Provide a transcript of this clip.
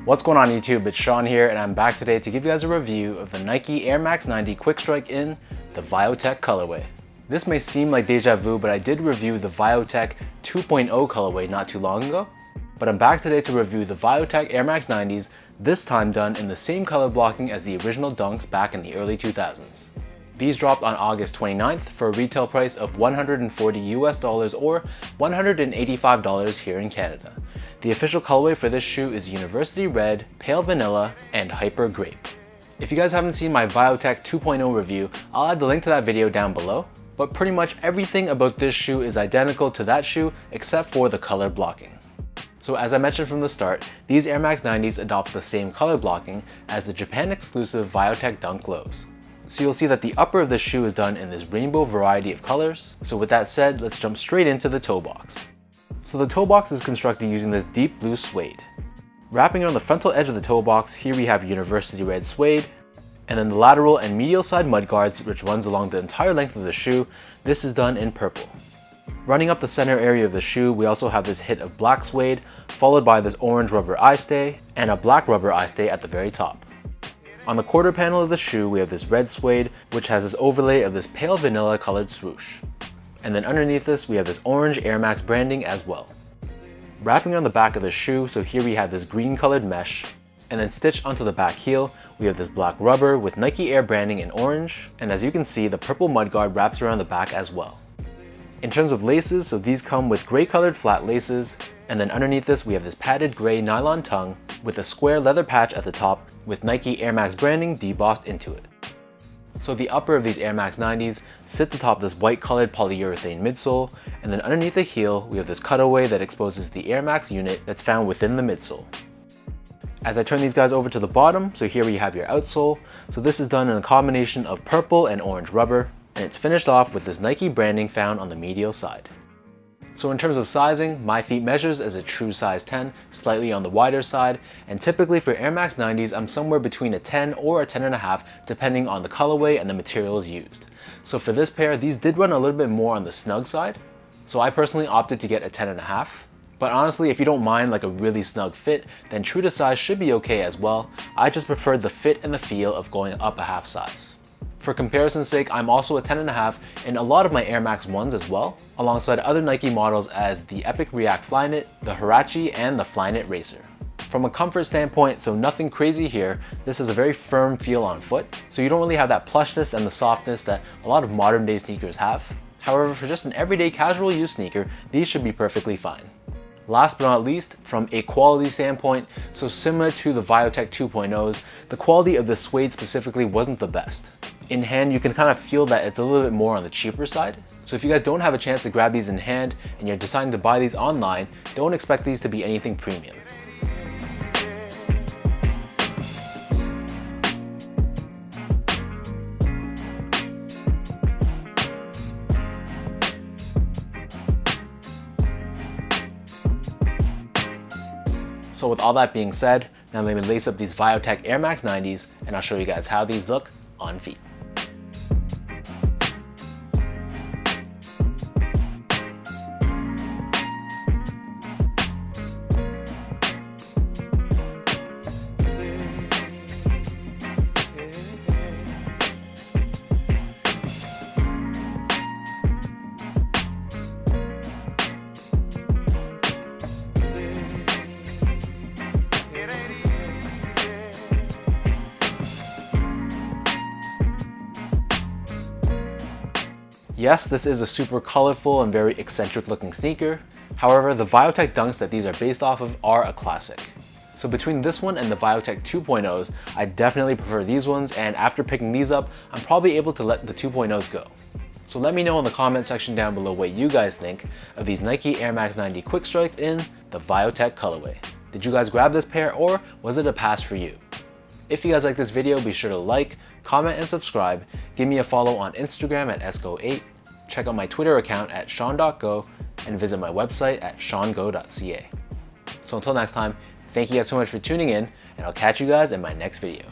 What's going on YouTube? It's Sean here and I'm back today to give you guys a review of the Nike Air Max 90 Quick Strike in the Viotech colorway. This may seem like deja vu, but I did review the Viotech 2.0 colorway not too long ago. But I'm back today to review the Viotech Air Max 90s, this time done in the same color blocking as the original Dunks back in the early 2000s. These dropped on August 29th for a retail price of $140 US or $185 here in Canada. The official colorway for this shoe is University Red, Pale Vanilla, and Hyper Grape. If you guys haven't seen my Viotech 2.0 review, I'll add the link to that video down below, but pretty much everything about this shoe is identical to that shoe except for the color blocking. So as I mentioned from the start, these Air Max 90s adopt the same color blocking as the Japan exclusive Viotech Dunk Lows. So you'll see that the upper of this shoe is done in this rainbow variety of colors. So with that said, let's jump straight into the toe box. So the toe box is constructed using this deep blue suede. Wrapping around the frontal edge of the toe box, here we have University Red suede, and then the lateral and medial side mudguards, which runs along the entire length of the shoe. This is done in purple. Running up the center area of the shoe, we also have this hit of black suede, followed by this orange rubber eye stay, and a black rubber eye stay at the very top. On the quarter panel of the shoe, we have this red suede, which has this overlay of this pale vanilla colored swoosh. And then underneath this, we have this orange Air Max branding as well. Wrapping on the back of the shoe, so here we have this green colored mesh, and then stitched onto the back heel, we have this black rubber with Nike Air branding in orange, and as you can see, the purple mudguard wraps around the back as well. In terms of laces, so these come with gray colored flat laces, and then underneath this we have this padded gray nylon tongue with a square leather patch at the top with Nike Air Max branding debossed into it. So the upper of these Air Max 90s sit atop this white colored polyurethane midsole, and then underneath the heel we have this cutaway that exposes the Air Max unit that's found within the midsole. As I turn these guys over to the bottom, so here we have your outsole. So this is done in a combination of purple and orange rubber, and it's finished off with this Nike branding found on the medial side. So in terms of sizing, my feet measures as a true size 10, slightly on the wider side, and typically for Air Max 90s, I'm somewhere between a 10 or a 10.5, depending on the colorway and the materials used. So for this pair, these did run a little bit more on the snug side, so I personally opted to get a 10.5. But honestly, if you don't mind like a really snug fit, then true to size should be okay as well. I just preferred the fit and the feel of going up a half size. For comparison's sake, I'm also a 10.5 in a lot of my Air Max 1s as well, alongside other Nike models as the Epic React Flyknit, the Huarache, and the Flyknit Racer. From a comfort standpoint, so nothing crazy here, this is a very firm feel on foot, so you don't really have that plushness and the softness that a lot of modern day sneakers have. However, for just an everyday casual use sneaker, these should be perfectly fine. Last but not least, from a quality standpoint, so similar to the Viotech 2.0s, the quality of the suede specifically wasn't the best. In hand, you can kind of feel that it's a little bit more on the cheaper side. So if you guys don't have a chance to grab these in hand and you're deciding to buy these online, don't expect these to be anything premium. So with all that being said, now let me lace up these Viotech Air Max 90s and I'll show you guys how these look on feet. Yes, this is a super colorful and very eccentric looking sneaker. However, the Viotech Dunks that these are based off of are a classic. So between this one and the Viotech 2.0s, I definitely prefer these ones, and after picking these up, I'm probably able to let the 2.0s go. So let me know in the comment section down below what you guys think of these Nike Air Max 90 Quick Strikes in the Viotech colorway. Did you guys grab this pair or was it a pass for you? If you guys like this video, be sure to like, comment, and subscribe. Give me a follow on Instagram at esco8. Check out my Twitter account at sean.go and visit my website at seango.ca. So until next time, thank you guys so much for tuning in, and I'll catch you guys in my next video.